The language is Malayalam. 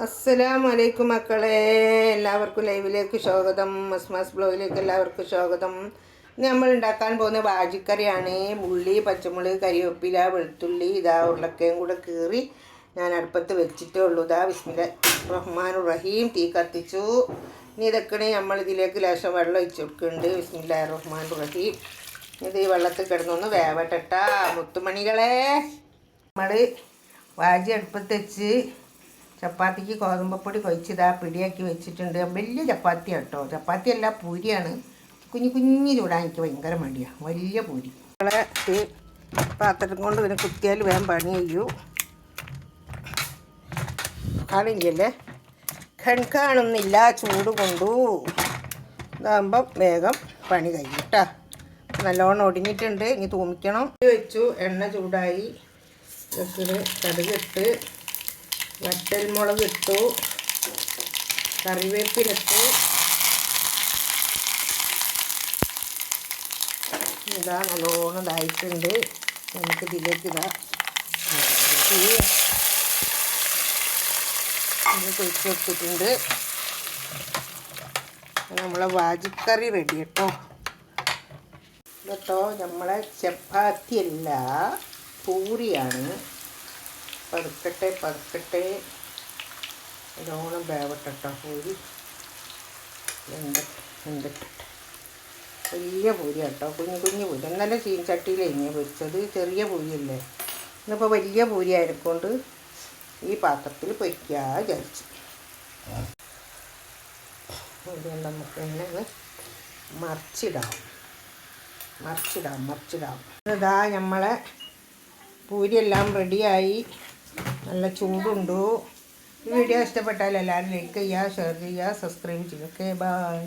അസ്സലാമലൈക്കും മക്കളെ, എല്ലാവർക്കും ലൈവിലേക്ക് സ്വാഗതം. മസ്മാസ് ബ്ലോഗിലേക്ക് എല്ലാവർക്കും സ്വാഗതം. നമ്മൾ ഉണ്ടാക്കാൻ പോകുന്ന വാജിക്കറിയാണ്. ഉള്ളി, പച്ചമുളക്, കരിവേപ്പില, വെളുത്തുള്ളി, ഇതാ ഉരുളക്കയും കൂടെ കീറി ഞാൻ അടുപ്പത്ത് വെച്ചിട്ടേ ഉള്ളൂ. ഇതാ ബിസ്മില്ലാഹിർ റഹ്മാനിർ റഹീം. തീ കത്തിച്ചു. ഇനി ഇതൊക്കെ നമ്മൾ ഇതിലേക്ക് ലേശം വെള്ളം ഒഴിച്ച് കൊടുക്കുന്നുണ്ട്. ബിസ്മില്ലാഹിർ റഹ്മാനിർ റഹീം. ഇത് ഈ വെള്ളത്തിൽ കിടന്നൊന്ന് വേവട്ടെട്ടാ മുത്തുമണികളെ. നമ്മൾ വാജി അടുപ്പത്ത് വെച്ച് ചപ്പാത്തിക്ക് ഗോതമ്പപ്പൊടി കുഴച്ചിതാ പിടിയാക്കി വെച്ചിട്ടുണ്ട്. വലിയ ചപ്പാത്തി കേട്ടോ, ചപ്പാത്തിയല്ല പൂരിയാണ്. കുഞ്ഞു കുഞ്ഞു ചൂടാൻ എനിക്ക് ഭയങ്കര മടിയാണ്. വലിയ പൂരി ഈ പാത്രം കൊണ്ട് ഇതിനെ കുത്തിയാൽ വേഗം പണി ചെയ്യൂ. കാണില്ലല്ലേ, കാണുന്നില്ല, ചൂട് കൊണ്ടു. ഇതാകുമ്പം വേഗം പണി കഴിയും കേട്ടോ. നല്ലോണം ഒടിഞ്ഞിട്ടുണ്ട്. ഇനി തൂമിക്കണം. വെച്ചു, എണ്ണ ചൂടായി. കടുകിട്ട്, വറ്റൽമുളക് ഇട്ടു, കറിവേപ്പിലിട്ടു. ഇതാ നല്ലോണം ഇതായിട്ടുണ്ട്. നമുക്ക് ഇതിലേക്ക് ഇതാ കൊഴിച്ച് വെച്ചിട്ടുണ്ട്. നമ്മളെ വാജിക്കറി റെഡി കേട്ടോ. കേട്ടോ, നമ്മളെ ചപ്പാത്തിയല്ല പൂരിയാണ്. പതുക്കട്ടെ നല്ലോണം വേവട്ടോ. പൂരി എന്തിട്ടെ വലിയ പൂരി കേട്ടോ, കുഞ്ഞു കുഞ്ഞു പൂരി. എന്നാലും ചീൻചട്ടിയിൽ എങ്ങനെ പൊരിച്ചത്, ചെറിയ പൂരിയല്ലേ. ഇന്നിപ്പോൾ വലിയ പൂരി ആയിരിക്കൊണ്ട് ഈ പാത്രത്തിൽ പൊരിക്കുക വിചാരിച്ചു. അതുകൊണ്ട് നമുക്ക് ഇങ്ങനെ മറിച്ചിടാം. ഇതാ നമ്മളെ പൂരിയെല്ലാം റെഡിയായി. നല്ല ചൂടുണ്ടു. ഈ വീഡിയോ ഇഷ്ടപ്പെട്ടാൽ എല്ലാവരും ലൈക്ക് ചെയ്യുക, ഷെയർ ചെയ്യുക, സബ്സ്ക്രൈബ് ചെയ്യുക. Okay, by.